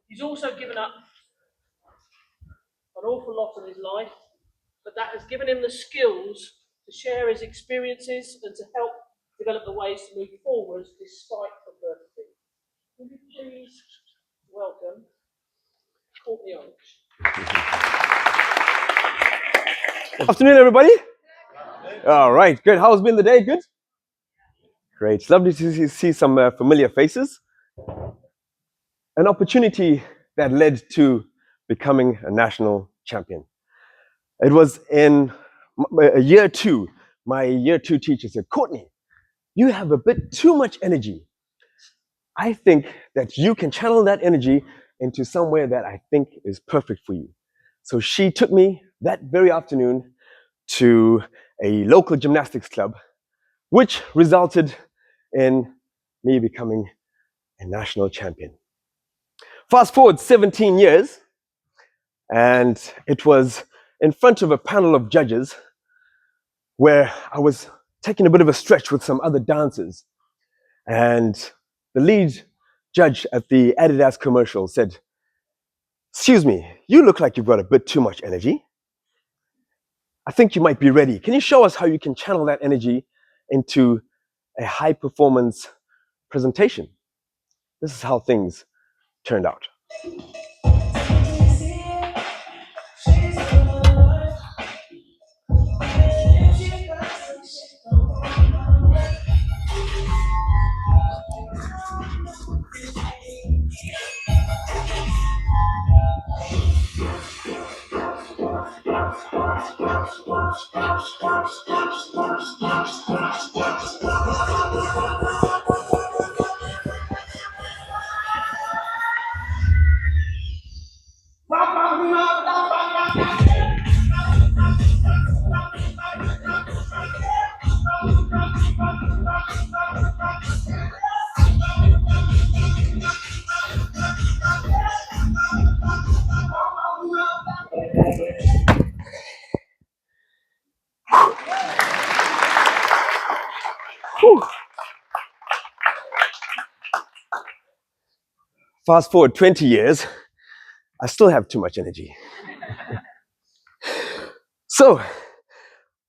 He's also given up an awful lot of his life, but that has given him the skills to share his experiences and to help develop the ways to move forward despite adversity. Will you please welcome Courtney. Afternoon, everybody. All right, good. How's been the day? Good? Great. It's lovely to see some familiar faces. An opportunity that led to becoming a national champion. It was in year two. My year two teacher said, Courtney, you have a bit too much energy. I think that you can channel that energy into somewhere that I think is perfect for you. So she took me that very afternoon to a local gymnastics club, which resulted in me becoming a national champion. Fast forward 17 years, and it was in front of a panel of judges where I was taking a bit of a stretch with some other dancers. And the lead judge at the Adidas commercial said, excuse me, you look like you've got a bit too much energy. I think you might be ready. Can you show us how you can channel that energy into a high performance presentation? This is how things turned out. Whew. Fast forward 20 years, I still have too much energy. So,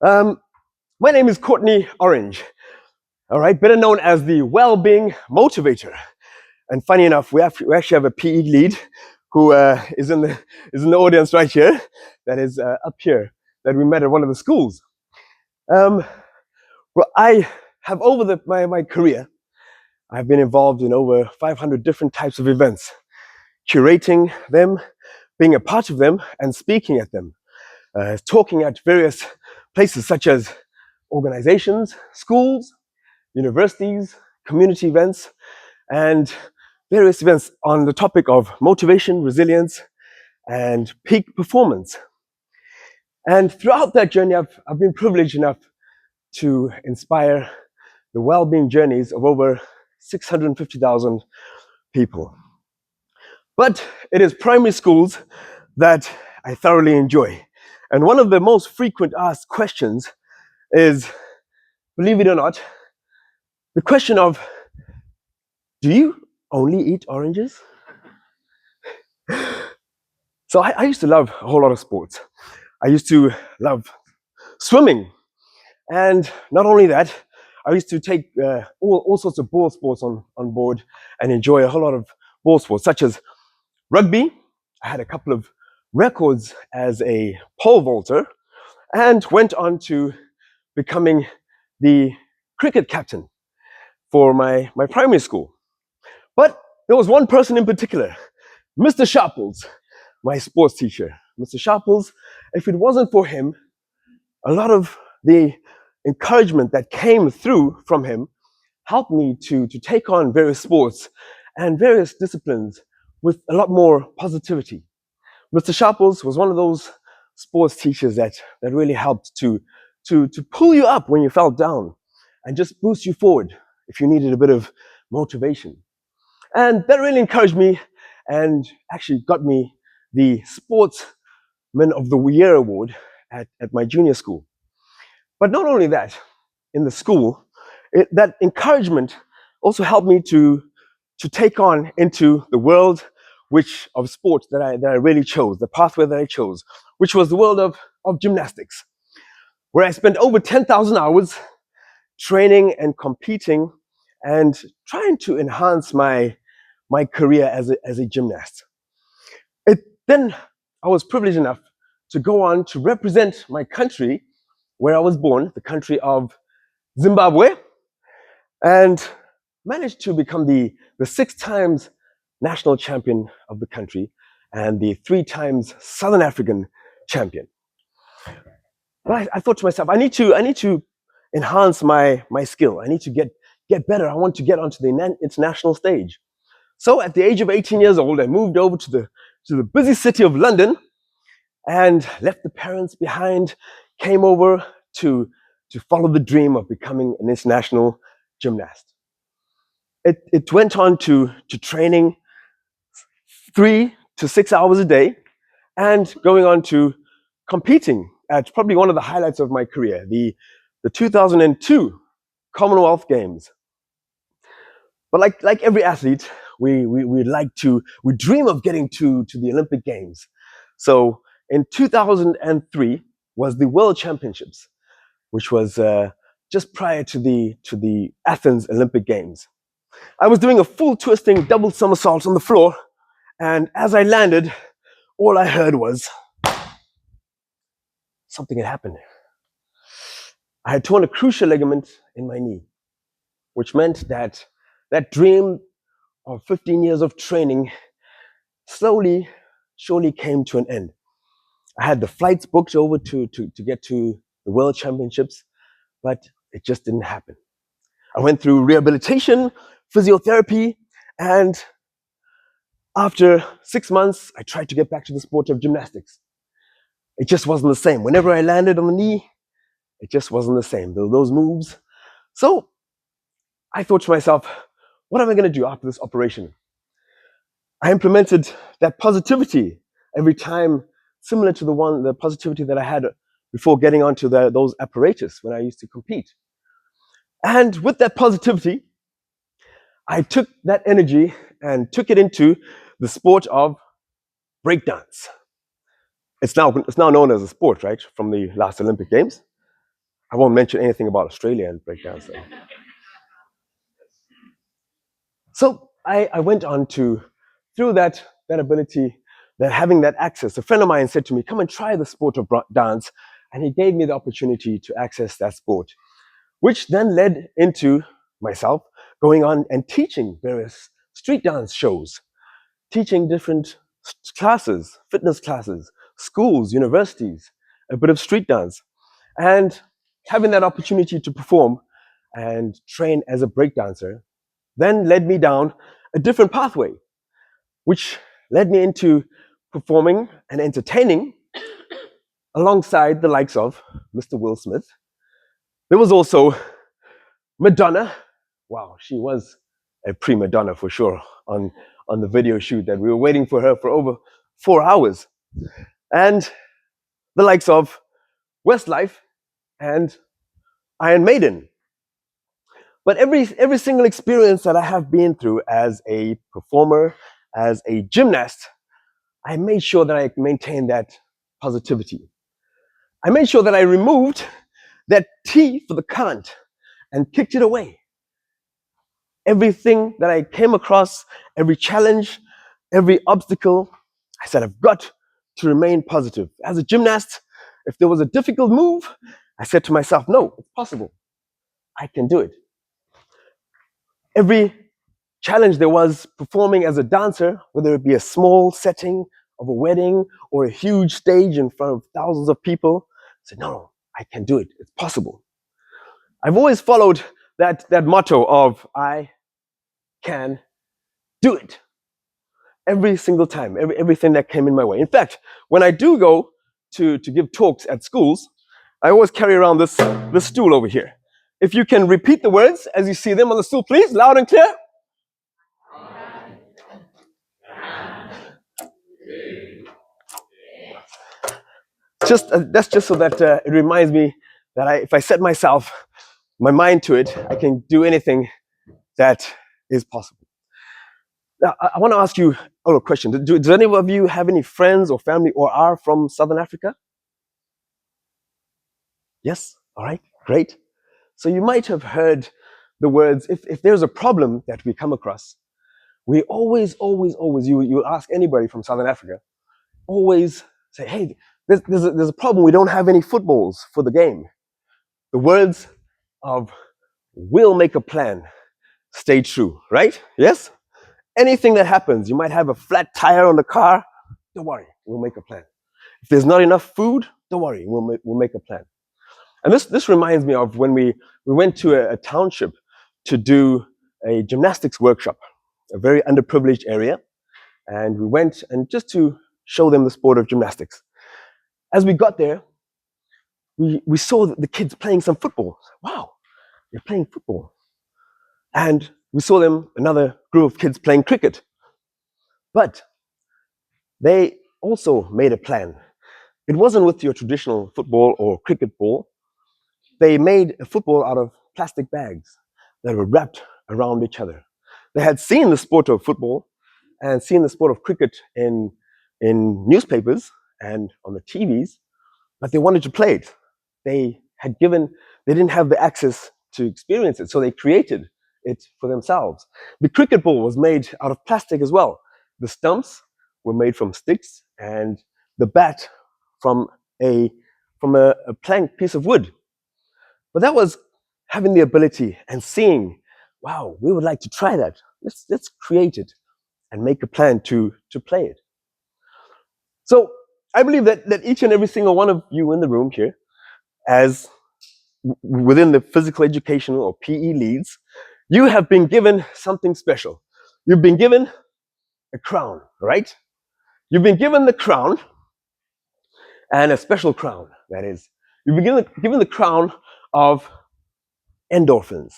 my name is Courtney Orange, all right, better known as the well-being motivator. And funny enough, we actually have a PE lead who is in the audience right here, that is up here, that we met at one of the schools. Well, I have over my career, I've been involved in over 500 different types of events, curating them, being a part of them, and speaking at them, talking at various places such as organizations, schools, universities, community events, and various events on the topic of motivation, resilience, and peak performance. And throughout that journey, I've been privileged enough to inspire the well-being journeys of over 650,000 people. But it is primary schools that I thoroughly enjoy. And one of the most frequent asked questions is, believe it or not, the question of, do you only eat oranges? So I used to love a whole lot of sports. I used to love swimming. And not only that, I used to take all sorts of ball sports on board and enjoy a whole lot of ball sports, such as rugby. I had a couple of records as a pole vaulter and went on to becoming the cricket captain for my primary school. But there was one person in particular, Mr. Sharples, my sports teacher. Mr. Sharples, if it wasn't for him, a lot of the encouragement that came through from him helped me to take on various sports and various disciplines with a lot more positivity. Mr. Sharples was one of those sports teachers that really helped to pull you up when you felt down and just boost you forward if you needed a bit of motivation. And that really encouraged me and actually got me the Sportsman of the Year award at my junior school. But not only that, in the school, that encouragement also helped me to take on into the world which of sports that I really chose, the pathway that I chose, which was the world of gymnastics, where I spent over 10,000 hours training and competing and trying to enhance my career as a gymnast. Then I was privileged enough to go on to represent my country where I was born, the country of Zimbabwe, and managed to become the 6 times national champion of the country and the 3 times Southern African champion. But I thought to myself, I need to enhance my skill. I need to get better. I want to get onto the international stage. So at the age of 18 years old, I moved over to the busy city of London and left the parents behind, came over to follow the dream of becoming an international gymnast. It went on to training 3 to 6 hours a day and going on to competing at probably one of the highlights of my career, the 2002 Commonwealth Games. But like every athlete, we dream of getting to the Olympic Games. So in 2003 was the World Championships, which was just prior to the Athens Olympic Games. I was doing a full twisting double somersault on the floor, and as I landed, all I heard was something had happened. I had torn a cruciate ligament in my knee, which meant that dream of 15 years of training slowly, surely came to an end. I had the flights booked over to get to the World Championships, but it just didn't happen. I went through rehabilitation, physiotherapy, and after 6 months, I tried to get back to the sport of gymnastics. It just wasn't the same. Whenever I landed on the knee, it just wasn't the same. Those moves. So I thought to myself, what am I going to do after this operation? I implemented that positivity every time, similar to the positivity that I had before getting onto those apparatus when I used to compete. And with that positivity, I took that energy and took it into the sport of breakdance. It's now known as a sport, right, from the last Olympic Games. I won't mention anything about Australia and breakdance. So I went on to, through that ability, that having that access, a friend of mine said to me, come and try the sport of dance. And he gave me the opportunity to access that sport, which then led into myself going on and teaching various street dance shows, teaching different classes, fitness classes, schools, universities, a bit of street dance. And having that opportunity to perform and train as a breakdancer then led me down a different pathway, which led me into performing and entertaining alongside the likes of Mr. Will Smith. There was also Madonna. Wow, she was a prima donna for sure on the video shoot that we were waiting for her for over 4 hours. And the likes of Westlife and Iron Maiden. But every single experience that I have been through as a performer, as a gymnast, I made sure that I maintained that positivity. I made sure that I removed that T for the can't and kicked it away. Everything that I came across, every challenge, every obstacle, I said, I've got to remain positive. As a gymnast, if there was a difficult move, I said to myself, no, it's possible. I can do it. Every challenge there was performing as a dancer, whether it be a small setting of a wedding or a huge stage in front of thousands of people, I said, no, I can do it. It's possible. I've always followed that motto of I can do it. Every single time, everything that came in my way. In fact, when I do go to give talks at schools, I always carry around this stool over here. If you can repeat the words as you see them on the stool, please, loud and clear. That's just so that it reminds me that if I set my mind to it, I can do anything that is possible. Now, I want to ask you, Oh, question. Does any of you have any friends or family or are from Southern Africa? Yes? All right, great. So you might have heard the words, if there's a problem that we come across, we always, you'll ask anybody from Southern Africa, always say, hey, there's a problem. We don't have any footballs for the game. The words of we'll make a plan stay true, right? Yes? Anything that happens, you might have a flat tire on the car, don't worry, we'll make a plan. If there's not enough food, don't worry, we'll make a plan. And this reminds me of when we went to a township to do a gymnastics workshop, a very underprivileged area. And we went and just to show them the sport of gymnastics. As we got there, we saw the kids playing some football. Wow, they're playing football. And we saw them, another group of kids playing cricket. But they also made a plan. It wasn't with your traditional football or cricket ball. They made a football out of plastic bags that were wrapped around each other. They had seen the sport of football and seen the sport of cricket in newspapers and on the TVs, but they wanted to play it. They didn't have the access to experience it, so they created it for themselves. The cricket ball was made out of plastic as well. The stumps were made from sticks and the bat from a plank piece of wood. But that was having the ability and seeing, wow, we would like to try that. Let's create it and make a plan to play it. So I believe that each and every single one of you in the room here, as within the physical education or PE leads, you have been given something special. You've been given a crown, right? You've been given the crown, and a special crown, that is. You've been given the crown of endorphins.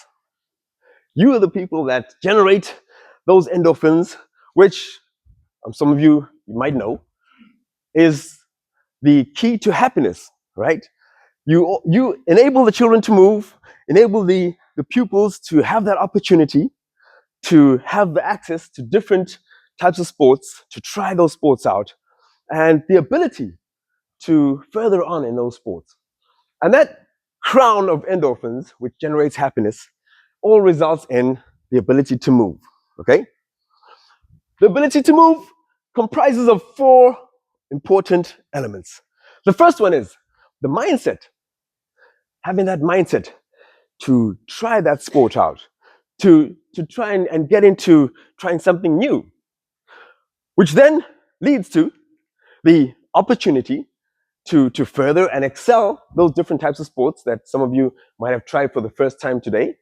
You are the people that generate those endorphins, which some of you might know, is the key to happiness, right? You enable the children to move, enable the pupils to have that opportunity to have the access to different types of sports, to try those sports out, and the ability to further on in those sports. And that crown of endorphins, which generates happiness, all results in the ability to move, okay? The ability to move comprises of 4 important elements. The first one is the mindset. Having that mindset to try that sport out, to try and get into trying something new, which then leads to the opportunity to further and excel those different types of sports that some of you might have tried for the first time today.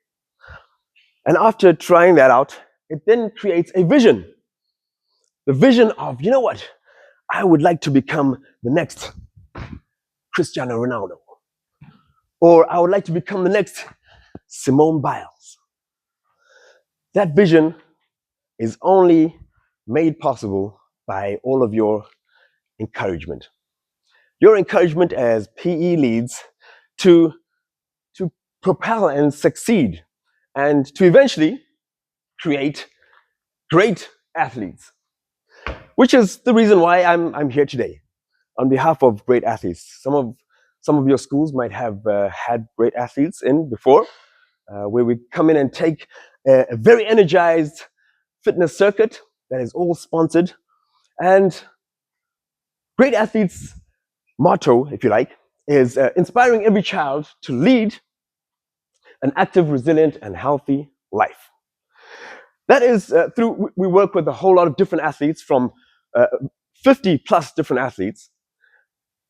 And after trying that out, it then creates a vision. The vision of, you know what, I would like to become the next Cristiano Ronaldo. Or I would like to become the next Simone Biles. That vision is only made possible by all of your encouragement. Your encouragement as PE leads to propel and succeed and to eventually create great athletes, which is the reason why I'm here today on behalf of great athletes. Some of your schools might have had great athletes in before, where we come in and take a very energized fitness circuit that is all sponsored. And great athletes' motto, if you like, is inspiring every child to lead an active, resilient, and healthy life. That is we work with a whole lot of different athletes, from 50 plus different athletes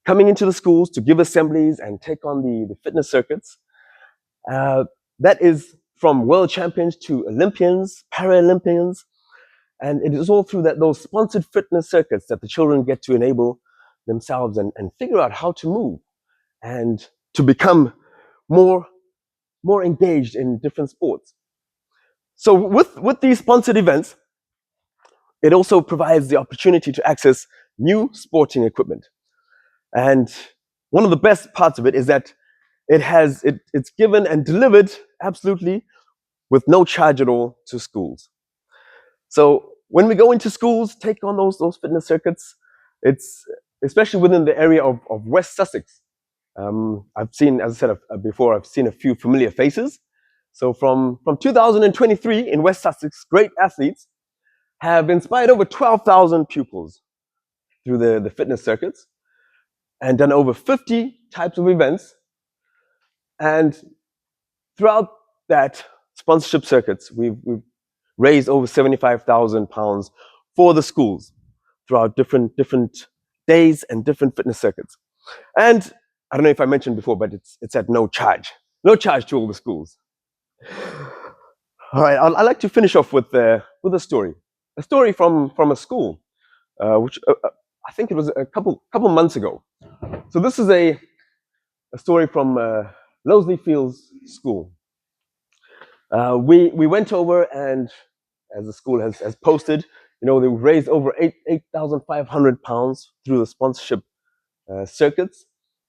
coming into the schools to give assemblies and take on the fitness circuits. That is from world champions to Olympians, Paralympians, and it is all through those sponsored fitness circuits that the children get to enable themselves and figure out how to move and to become more engaged in different sports. So with these sponsored events, it also provides the opportunity to access new sporting equipment. And one of the best parts of it is that it's given and delivered absolutely with no charge at all to schools. So when we go into schools, take on those fitness circuits, it's especially within the area of West Sussex. I've seen, as I said before, I've seen a few familiar faces. So from 2023 in West Sussex, great athletes have inspired over 12,000 pupils through the fitness circuits and done over 50 types of events. And throughout that sponsorship circuits, we've raised over £75,000 for the schools throughout different days and different fitness circuits. And I don't know if I mentioned before, but it's at no charge to all the schools. All right, I'd like to finish off with a story from a school, which I think it was a couple months ago. So this is a story from Loseley Fields School. We went over, and as the school has posted, they raised over £8,500 through the sponsorship circuits.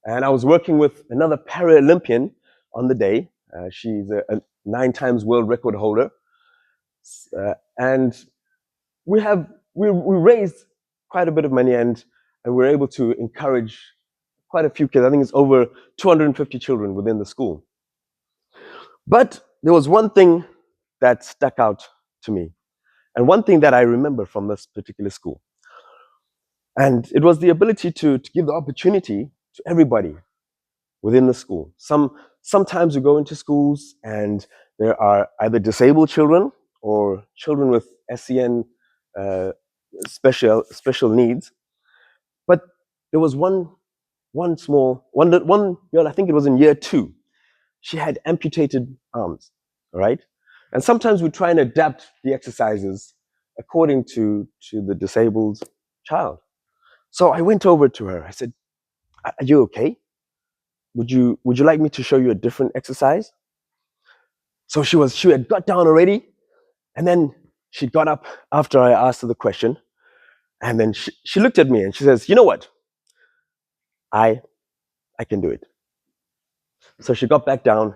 And I was working with another Paralympian on the day. She's a 9 times world record holder. And we raised quite a bit of money, and we were able to encourage quite a few kids. I think it's over 250 children within the school. But there was one thing that stuck out to me, and one thing that I remember from this particular school. And it was the ability to give the opportunity to everybody within the school. Sometimes we go into schools and there are either disabled children or children with SEN special needs. But there was one girl, I think it was in year 2. She had amputated arms, all right? And sometimes we try and adapt the exercises according to the disabled child. So I went over to her. I said, "Are you okay? Would you like me to show you a different exercise?" So she had got down already, and then she got up after I asked her the question, and then she looked at me and she says, "You know what? I can do it." So she got back down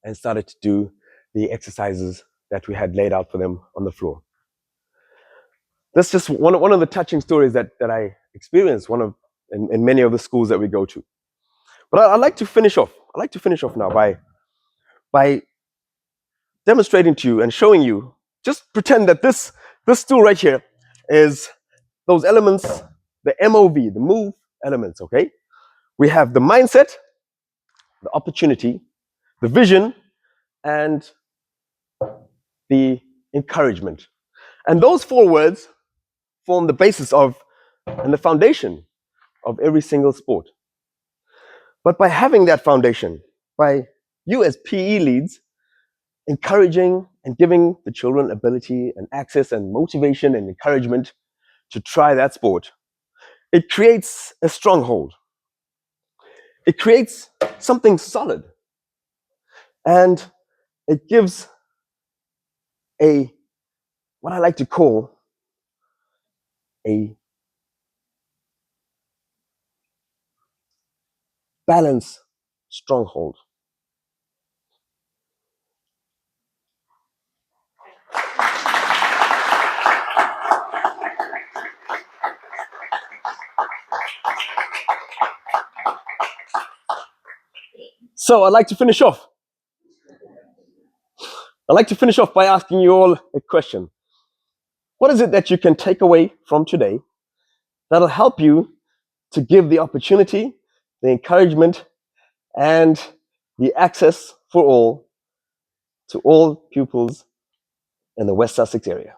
and started to do the exercises that we had laid out for them on the floor. That's just one of the touching stories that I experienced in many of the schools that we go to. But I'd like to finish off. I'd like to finish off now by demonstrating to you and showing you. Just pretend that this stool right here is those elements, the MOV, the move elements, okay? We have the mindset, the opportunity, the vision, and the encouragement. And those 4 words form the basis of and the foundation of every single sport. But by having that foundation, by you as PE leads encouraging and giving the children ability and access and motivation and encouragement to try that sport, it creates a stronghold. It creates something solid. And it gives what I like to call a balanced stronghold. So I'd like to finish off. By asking you all a question. What is it that you can take away from today that'll help you to give the opportunity, the encouragement, and the access for all to all pupils in the West Sussex area?